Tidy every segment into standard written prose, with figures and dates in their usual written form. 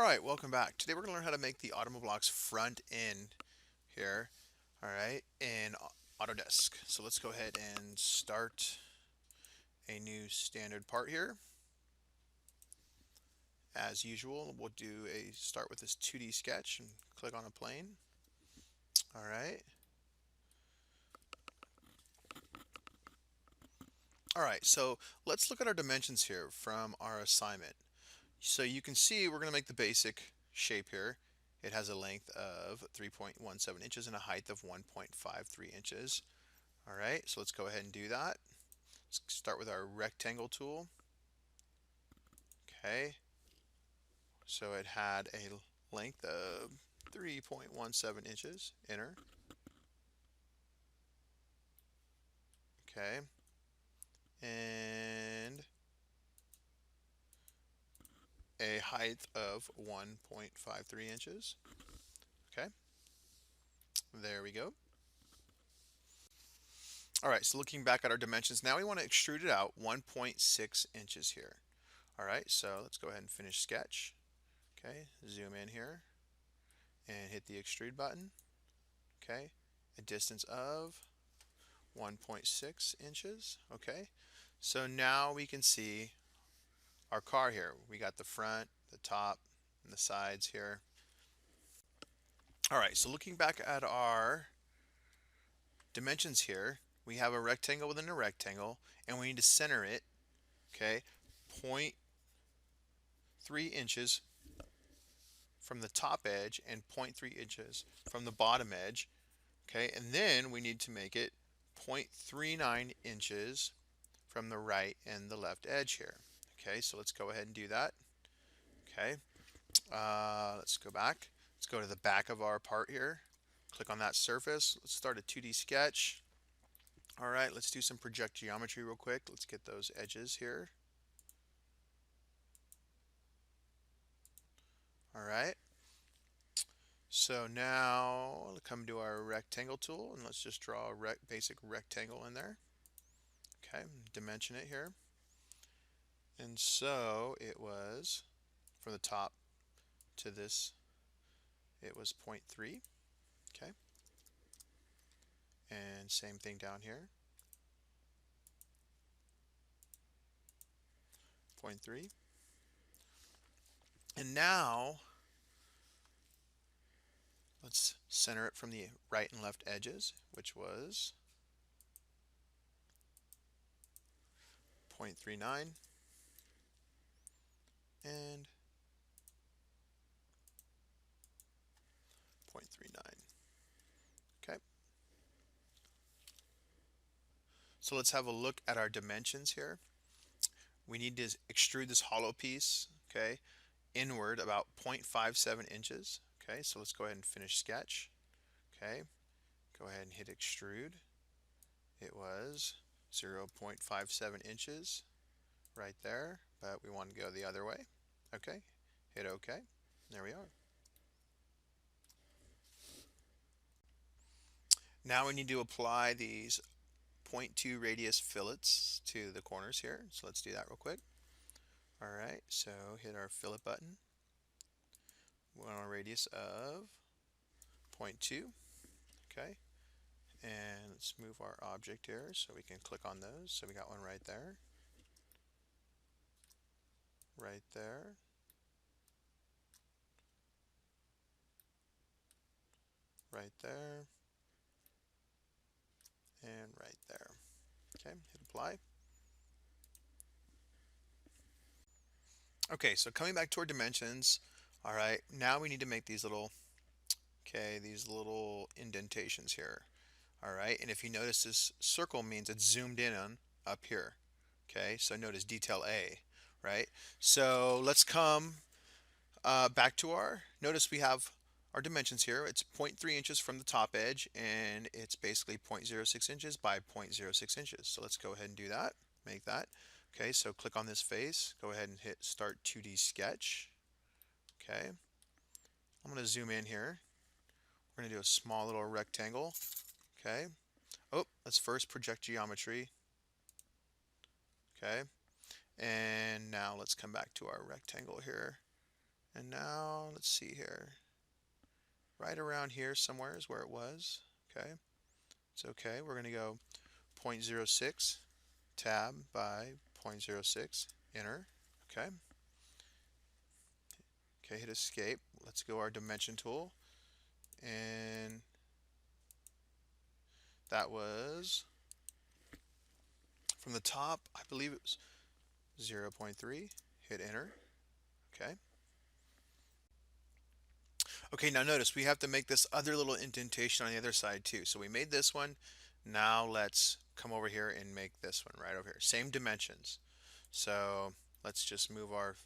Alright, welcome back. Today we're going to learn how to make the Automoblox front end here, alright, in Autodesk. So let's go ahead and start a new standard part here. As usual, we'll start with this 2D sketch and click on a plane. Alright. Alright, so let's look at our dimensions here from our assignment. So you can see we're going to make the basic shape here. It has a length of 3.17 inches and a height of 1.53 inches. Alright, so let's go ahead and do that. Let's start with our rectangle tool. Okay, so it had a length of 3.17 inches, enter. Okay, and a height of 1.53 inches. Okay, there we go. Alright, so looking back at our dimensions, now we want to extrude it out 1.6 inches here. Alright, so let's go ahead and finish sketch. Okay, zoom in here and hit the extrude button. Okay, a distance of 1.6 inches. Okay, so now we can see our car here. We got the front, the top, and the sides here. Alright, so looking back at our dimensions here, we have a rectangle within a rectangle, and we need to center it, okay, 0.3 inches from the top edge and 0.3 inches from the bottom edge. Okay, and then we need to make it 0.39 inches from the right and the left edge here. Okay, so let's go ahead and do that. Okay, let's go back. Let's go to the back of our part here. Click on that surface. Let's start a 2D sketch. All right, let's do some project geometry real quick. Let's get those edges here. All right. So now we'll come to our rectangle tool and let's just draw a basic rectangle in there. Okay, dimension it here. And so it was from the top to this, it was 0.3. Okay. And same thing down here. 0.3. And now let's center it from the right and left edges, which was 0.39 and 0.39. Okay. So let's have a look at our dimensions here. We need to extrude this hollow piece, okay, inward about 0.57 inches. Okay, so let's go ahead and finish sketch. Okay, go ahead and hit extrude. It was 0.57 inches right there, but we want to go the other way. Okay, hit OK. There we are. Now we need to apply these 0.2 radius fillets to the corners here. So let's do that real quick. All right, so hit our fillet button. We want a radius of 0.2. Okay, and let's move our object here so we can click on those. So we got one right there, right there, right there, and right there. Okay, hit apply. Okay, so coming back to our dimensions, all right, now we need to make these little, okay, these little indentations here. All right, and if you notice, this circle means it's zoomed in on up here. Okay, so notice detail A, right? So let's come back to notice we have our dimensions here. It's 0.3 inches from the top edge, and it's basically 0.06 inches by 0.06 inches. So let's go ahead and do that, make that. Okay, so click on this face, go ahead and hit Start 2D Sketch. Okay, I'm going to zoom in here. We're going to do a small little rectangle. Okay, oh, let's first project geometry. Okay, and now let's come back to our rectangle here And now let's see here. Right around here somewhere is where it was. Okay, it's okay. We're going to go 0.06 tab by 0.06 enter. Okay. Okay, hit escape. Let's go our dimension tool, and that was from the top, I believe it was 0.3. Hit enter. Okay. Okay, now notice we have to make this other little indentation on the other side too. So we made this one. Now let's come over here and make this one right over here. Same dimensions. So let's just move our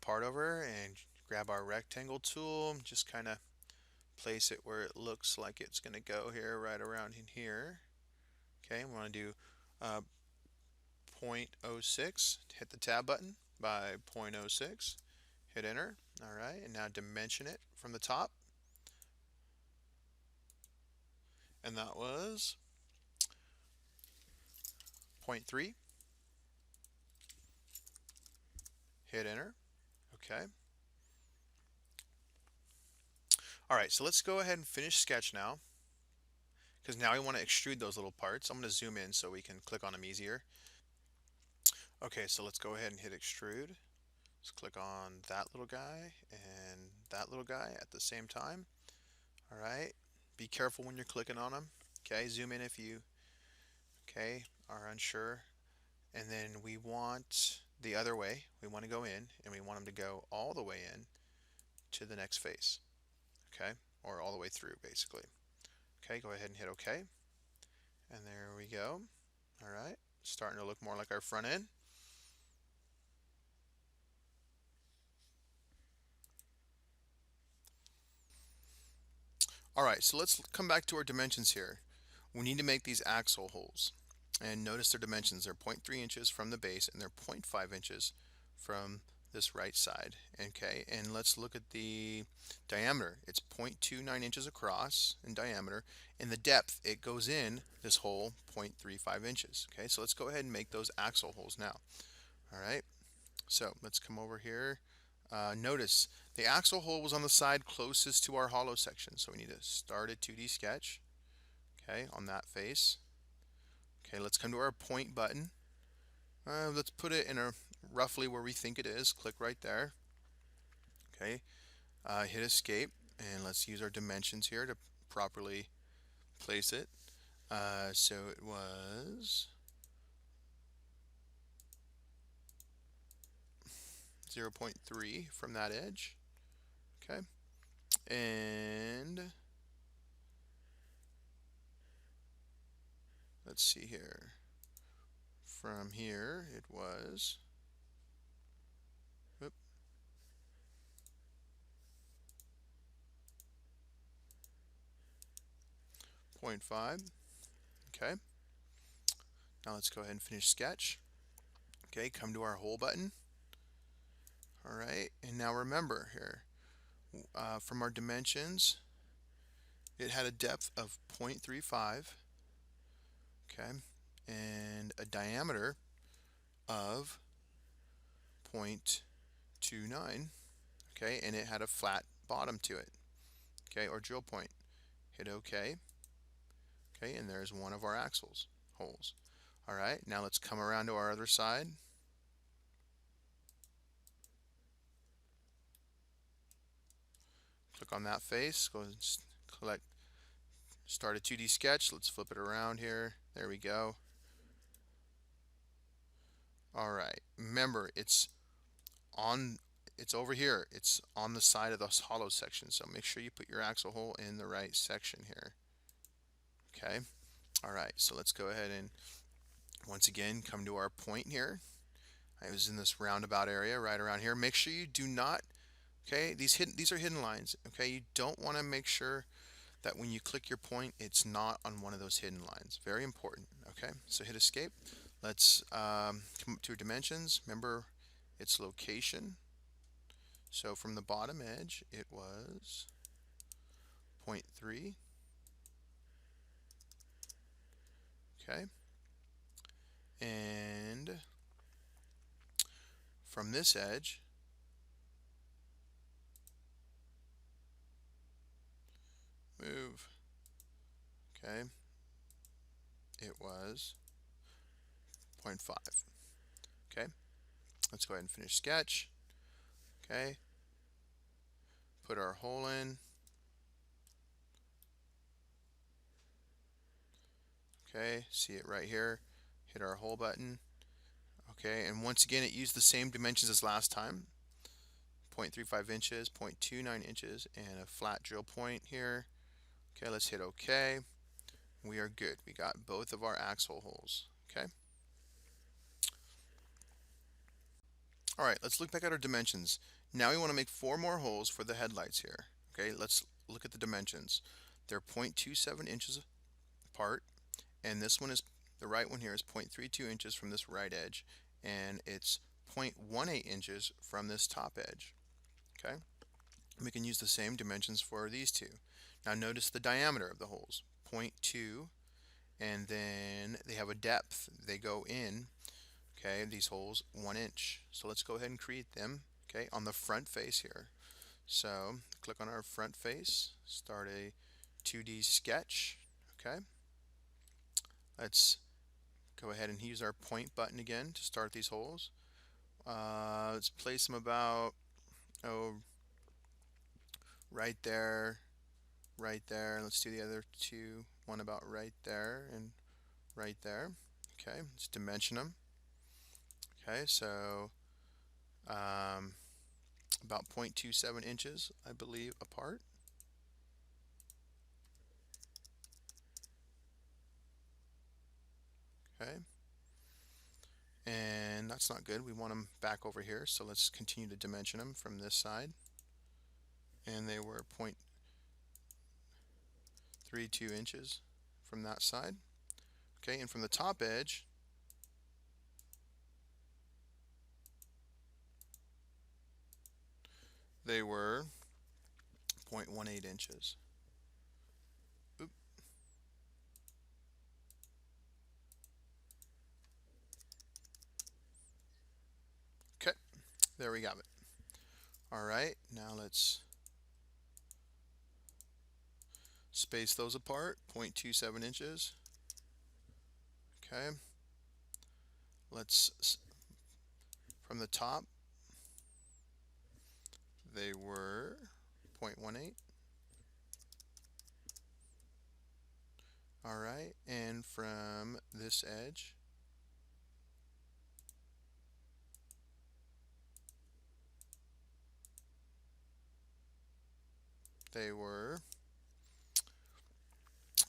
part over and grab our rectangle tool. Just kind of place it where it looks like it's going to go here, right around in here. Okay, we want to do uh, 0.06. Hit the tab button by 0.06. Hit enter. All right, and now dimension it from the top. And that was 0.3. Hit enter. Okay. All right, so let's go ahead and finish sketch now, because now we want to extrude those little parts. I'm going to zoom in so we can click on them easier. Okay, so let's go ahead and hit extrude. Let's click on that little guy and that little guy at the same time. All right, be careful when you're clicking on them. Okay, zoom in if you are unsure. And then we want the other way. We want to go in, and we want them to go all the way in to the next face. Okay, or all the way through basically. Okay, go ahead and hit OK. And there we go. All right, starting to look more like our front end. All right, so let's come back to our dimensions here. We need to make these axle holes. And notice their dimensions. They're 0.3 inches from the base, and they're 0.5 inches from this right side. Okay, and let's look at the diameter. It's 0.29 inches across in diameter. In the depth, it goes in this hole 0.35 inches. Okay, so let's go ahead and make those axle holes now. All right, so let's come over here. Notice the axle hole was on the side closest to our hollow section, so we need to start a 2D sketch. Okay, on that face. Okay, let's come to our point button. Let's put it in a roughly where we think it is. Click right there. Okay, hit escape, and let's use our dimensions here to properly place it. So it was 0.3 from that edge. Okay, and let's see here. From here, it was 0.5. Okay, now let's go ahead and finish sketch. Okay, come to our hole button. All right, and now remember here, from our dimensions, it had a depth of 0.35, okay, and a diameter of 0.29, okay, and it had a flat bottom to it, okay, or drill point. Hit OK, okay, and there's one of our axles holes. All right, now let's come around to our other side. Click on that face, go and start a 2D sketch. Let's flip it around here. There we go. All right, remember it's over here. It's on the side of the hollow section, so make sure you put your axle hole in the right section here. Okay, all right, so let's go ahead and once again come to our point here. I was in this roundabout area right around here. Make sure you do not, okay, these are hidden lines. Okay, you don't want to make sure that when you click your point, it's not on one of those hidden lines. Very important. Okay, so hit escape. Let's come up to dimensions. Remember its location. So from the bottom edge, it was 0.3. Okay, and from this edge, move. Okay, it was 0.5. Okay, let's go ahead and finish sketch. Okay, put our hole in. Okay, see it right here. Hit our hole button. Okay, and once again, it used the same dimensions as last time. 0.35 inches, 0.29 inches, and a flat drill point here. Okay, let's hit OK. We are good. We got both of our axle holes. Okay. All right, let's look back at our dimensions. Now we want to make 4 more holes for the headlights here. Okay, let's look at the dimensions. They're 0.27 inches apart, and this one is, the right one here is 0.32 inches from this right edge, and it's 0.18 inches from this top edge. Okay, we can use the same dimensions for these two. Now notice the diameter of the holes, 0.2, and then they have a depth. They go in, okay, these holes 1 inch. So let's go ahead and create them, okay, on the front face here. So click on our front face, start a 2D sketch. Okay, let's go ahead and use our point button again to start these holes. Let's place them about, right there, right there. Let's do the other two, one about right there and right there. Okay, let's dimension them. Okay, so about 0.27 inches, I believe, apart. Okay, and that's not good. We want them back over here, so let's continue to dimension them from this side. And they were 0.32 inches from that side. Okay, and from the top edge, they were 0.18 inches. Oop. Okay, there we got it. All right, now let's space those apart, 0.27 inches. Okay, let's, from the top, they were 0.18. All right, and from this edge, they were,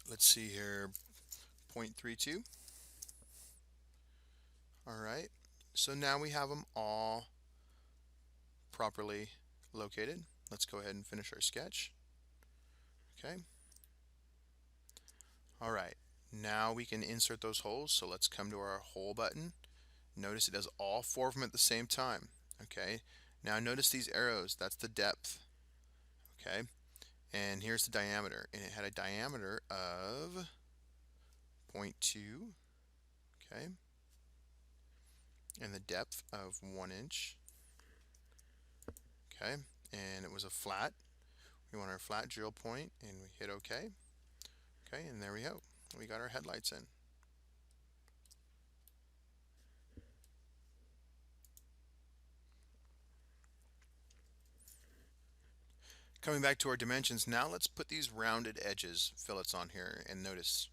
let's see here, 0.32. All right, so now we have them all properly located. Let's go ahead and finish our sketch. Okay. All right, now we can insert those holes. So let's come to our hole button. Notice it does all 4 of them at the same time. Okay, now notice these arrows. That's the depth. Okay, and here's the diameter, and it had a diameter of 0.2. Okay, and the depth of 1 inch. Okay, and it was a flat. We want our flat drill point, and we hit OK. Okay, and there we go. We got our headlights in. Coming back to our dimensions, now let's put these rounded edges fillets on here, and notice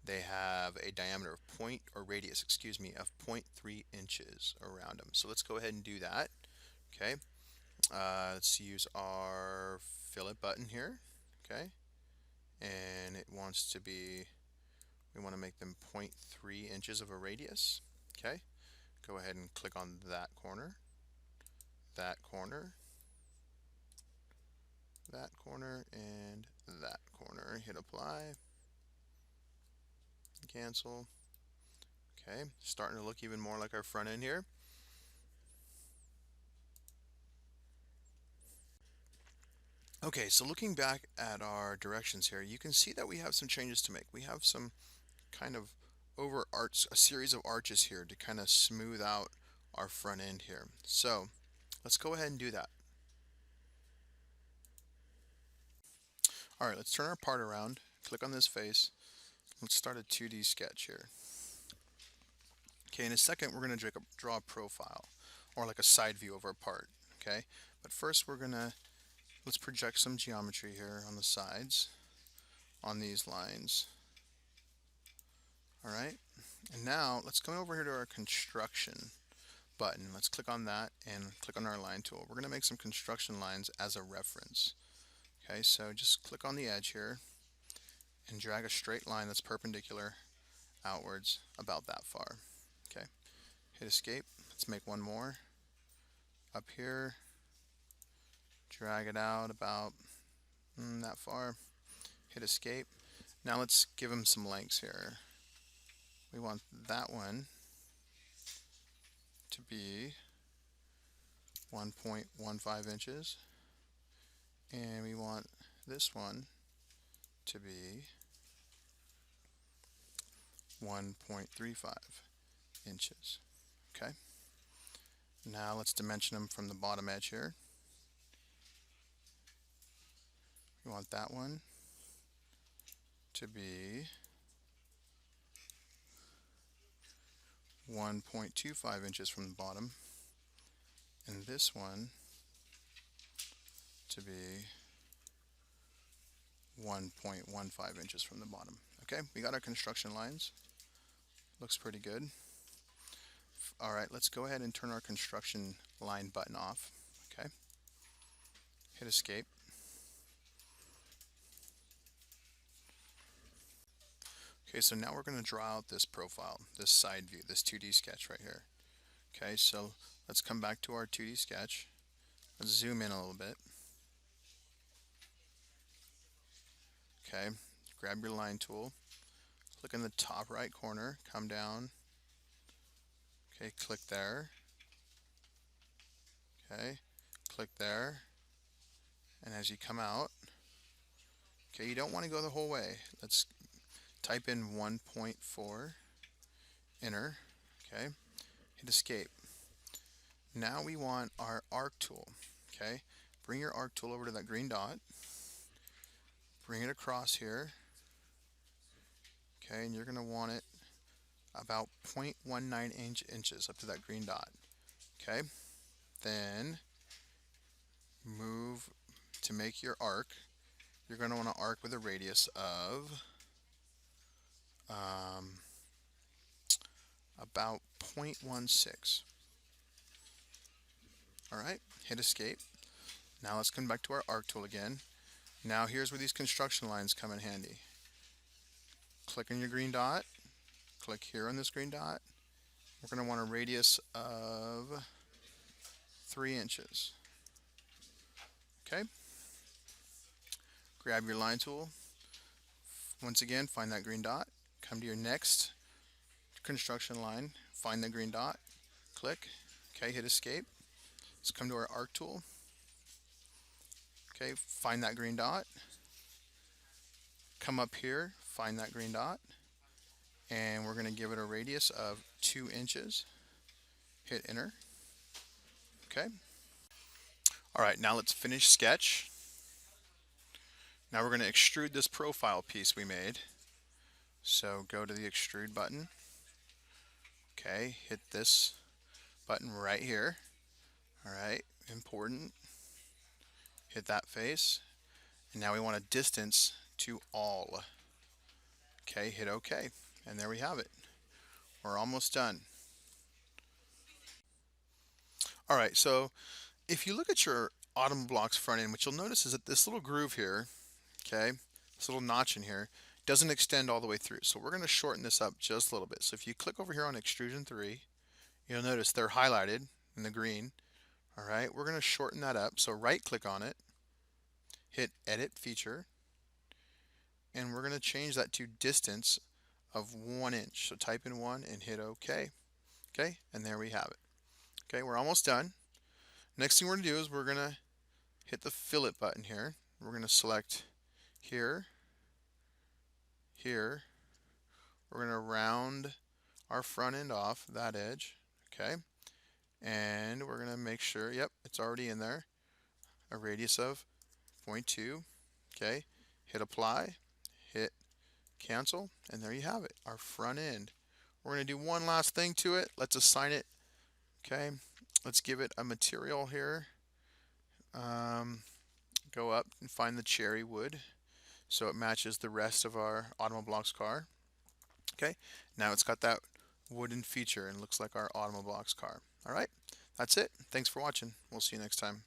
they have a diameter of radius, excuse me, of 0.3 inches around them. So let's go ahead and do that. Okay, let's use our fillet button here. Okay, and it wants to be, we want to make them 0.3 inches of a radius. Okay, go ahead and click on that corner, that corner, that corner, and that corner. Hit apply, cancel. Okay, starting to look even more like our front end here. Okay, so looking back at our directions here, you can see that we have some changes to make. We have some kind of a series of arches here to kind of smooth out our front end here. So let's go ahead and do that. All right, let's turn our part around. Click on this face. Let's start a 2D sketch here. Okay, in a second we're going to draw a profile or like a side view of our part. Okay, but first let's project some geometry here on the sides on these lines. All right, and now let's come over here to our construction button. Let's click on that and click on our line tool. We're going to make some construction lines as a reference. Okay, so just click on the edge here and drag a straight line that's perpendicular outwards about that far. Okay, hit escape. Let's make one more up here, drag it out about that far, hit escape. Now let's give them some lengths here. We want that one to be 1.15 inches, and we want this one to be 1.35 inches. Okay, now let's dimension them from the bottom edge here. We want that one to be 1.25 inches from the bottom, and this one to be 1.15 inches from the bottom. Okay, we got our construction lines. Looks pretty good. Alright, let's go ahead and turn our construction line button off. Okay, hit escape. Okay, so now we're going to draw out this profile, this side view, this 2D sketch right here. Okay, so let's come back to our 2D sketch. Let's zoom in a little bit. Okay, grab your line tool, click in the top right corner, come down. Okay, click there. Okay, click there. And as you come out, okay, you don't want to go the whole way. Let's type in 1.4, enter. Okay, hit escape. Now we want our arc tool. Okay, bring your arc tool over to that green dot. Bring it across here. Okay, and you're going to want it about 0.19 inches up to that green dot. Okay, then move to make your arc. You're going to want to arc with a radius of about 0.16. Alright, hit escape. Now let's come back to our arc tool again. Now here's where these construction lines come in handy. Click on your green dot, click here on this green dot. We're going to want a radius of 3 inches. Okay, grab your line tool. Once again, find that green dot, come to your next construction line, find the green dot, click, okay, hit escape. Let's come to our arc tool. Okay, find that green dot, come up here, find that green dot, and we're going to give it a radius of 2 inches. Hit enter. Okay. Alright, now let's finish sketch. Now we're going to extrude this profile piece we made. So go to the extrude button. Okay, hit this button right here. Alright, important. Hit that face. And now we want a distance to all. Okay, hit OK. And there we have it. We're almost done. Alright, so if you look at your Automoblox front end, what you'll notice is that this little groove here, okay, this little notch in here, doesn't extend all the way through. So we're going to shorten this up just a little bit. So if you click over here on Extrusion 3, you'll notice they're highlighted in the green. Alright, we're going to shorten that up. So right click on it, hit Edit Feature, and we're going to change that to distance of 1 inch. So type in 1 and hit OK. Okay, and there we have it. Okay, we're almost done. Next thing we're going to do is we're going to hit the fillet button here. We're going to select here, here. We're going to round our front end off that edge. Okay, and we're going to make sure, yep, it's already in there. A radius of 0.2. Okay, hit apply, hit cancel, and there you have it, our front end. We're going to do one last thing to it. Let's assign it. Okay, let's give it a material here. Go up and find the cherry wood so it matches the rest of our Automoblox car. Okay, now it's got that wooden feature and looks like our Automoblox car. All right, that's it. Thanks for watching. We'll see you next time.